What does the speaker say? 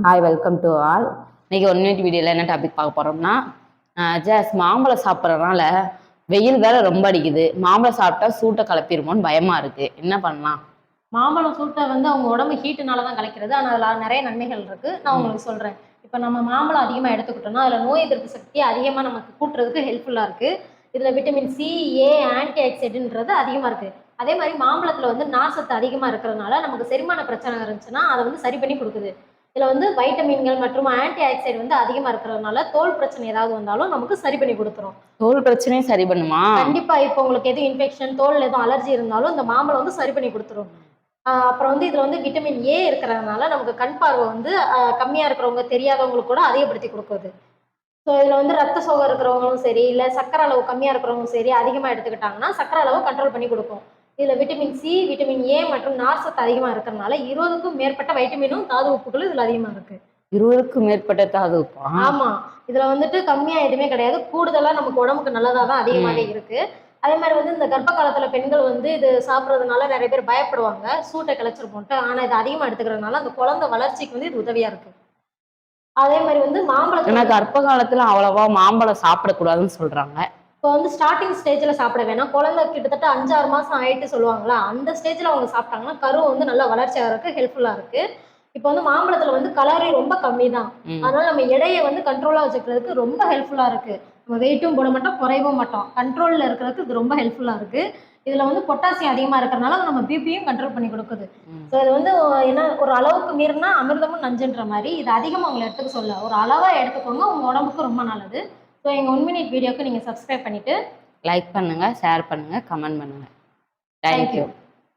Hi, welcome to all. இன்னைக்கு 1 minute வீடியோவில் என்ன டாபிக் பார்க்க போகிறோம்னா, ஜஸ்ட் மாம்பழம் சாப்பிட்றதுனால வெயில் வேற ரொம்ப அடிக்குது. மாம்பழம் சாப்பிட்டா சூட்டை கிளப்பிடுமோன்னு பயமா இருக்கு. என்ன பண்ணலாம்? மாம்பழம் சூட்டை அவங்க உடம்பு ஹீட்டுனால தான் கலைக்கிறது. ஆனால் அதில் நிறைய நன்மைகள் இருக்கு. நான் உங்களுக்கு சொல்கிறேன். இப்போ நம்ம மாம்பழம் அதிகமாக எடுத்துக்கிட்டோம்னா அதில் நோய் எதிர்ப்பு சக்தியை அதிகமாக நமக்கு கூட்டுறதுக்கு ஹெல்ப்ஃபுல்லாக இருக்குது. இதில் விட்டமின் சி, ஏ, ஆன்டி ஆக்சிடென்ட்ன்றது அதிகமாக இருக்குது. அதே மாதிரி மாம்பழத்தில் நார் சத்து அதிகமாக இருக்கிறதுனால நமக்கு செரிமான பிரச்சனை இருந்துச்சுன்னா அதை சரி பண்ணி கொடுக்குது. இதில் வைட்டமின்கள் மற்றும் ஆன்டி ஆக்சைடு அதிகமாக இருக்கிறதுனால தோல் பிரச்சனை ஏதாவது வந்தாலும் நமக்கு சரி பண்ணி கொடுத்துரும். தோல் பிரச்சனையும் சரி பண்ணுமா? கண்டிப்பா. இப்போ உங்களுக்கு எதுவும் இன்ஃபெக்ஷன், தோல் எதுவும் அலர்ஜி இருந்தாலும் இந்த மாம்பழம் சரி பண்ணி கொடுத்துரும். அப்புறம் இதுல விட்டமின் ஏ இருக்கிறதுனால நமக்கு கண் பார்வை கம்மியா இருக்கிறவங்க, தெரியாதவங்களுக்கு கூட அதிகப்படுத்தி கொடுக்குது. ஸோ இதுல ரத்த சோகை இருக்கிறவங்களும் சரி, இல்லை சக்கரை அளவு கம்மியா இருக்கிறவங்களும் சரி, அதிகமாக எடுத்துக்கிட்டாங்கன்னா சக்கரை அளவு கண்ட்ரோல் பண்ணி கொடுக்கும். இதுல விட்டமின் சி, விட்டமின் ஏ மற்றும் நார் சத்து அதிகமாக இருக்கிறதுனால 20க்கும் மேற்பட்ட வைட்டமினும் தாது உப்புகளும் இதுல அதிகமாக இருக்கு. 20க்கும் மேற்பட்ட தாது உப்பா? ஆமா. இதுல கம்மியா எதுவுமே கிடையாது. கூடுதலா நமக்கு உடம்புக்கு நல்லதா தான் அதிகமாவே இருக்கு. அதே மாதிரி இந்த கர்ப்ப காலத்துல பெண்கள் இது சாப்பிட்றதுனால நிறைய பேர் பயப்படுவாங்க, சூட்டை கிளச்சிருப்போன்ட்டு. ஆனா இது அதிகமா எடுத்துக்கிறதுனால அந்த குழந்தை வளர்ச்சிக்கு இது உதவியா இருக்கு. அதே மாதிரி மாம்பழம் கர்ப்ப காலத்துல அவ்வளவா மாம்பழம் சாப்பிடக்கூடாதுன்னு சொல்றாங்க. இப்போ ஸ்டார்டிங் ஸ்டேஜ்ல சாப்பிட வேணாம். குழந்தை கிட்டத்தட்ட 5-6 மாசம் ஆயிட்டு சொல்லுவாங்களா, அந்த ஸ்டேஜ்ல அவங்க சாப்பிட்டாங்கன்னா கரு நல்லா வளர்ச்சி ஆகிறதுக்கு ஹெல்ப்ஃபுல்லா இருக்கு. இப்போ மாம்பழத்துல கலோரி ரொம்ப கம்மி தான். அதனால நம்ம எடையை கண்ட்ரோலா வச்சுக்கிறதுக்கு ரொம்ப ஹெல்ப்ஃபுல்லா இருக்கு. நம்ம வெயிட்டும் போட மாட்டோம், குறையவும் மாட்டோம். கண்ட்ரோல்ல இருக்கிறதுக்கு இது ரொம்ப ஹெல்ப்ஃபுல்லா இருக்கு. இதுல பொட்டாசியம் அதிகமா இருக்கிறதுனால நம்ம பிபியும் கண்ட்ரோல் பண்ணி கொடுக்குது. ஸோ இது என்ன, ஒரு அளவுக்கு மீறினா அமிர்தமும் நஞ்சுன்ற மாதிரி இது அதிகமா உங்களை எடுத்துக்க சொல்ல, ஒரு அளவா எடுத்துக்கோங்க, உங்க உடம்புக்கு ரொம்ப நல்லது. ஸோ எங்க 1 மினிட் வீடியோக்கு நீங்க சப்ஸ்கிரைப் பண்ணிட்டு லைக் பண்ணுங்க, ஷேர் பண்ணுங்க, கமெண்ட் பண்ணுங்க. தேங்க்யூ.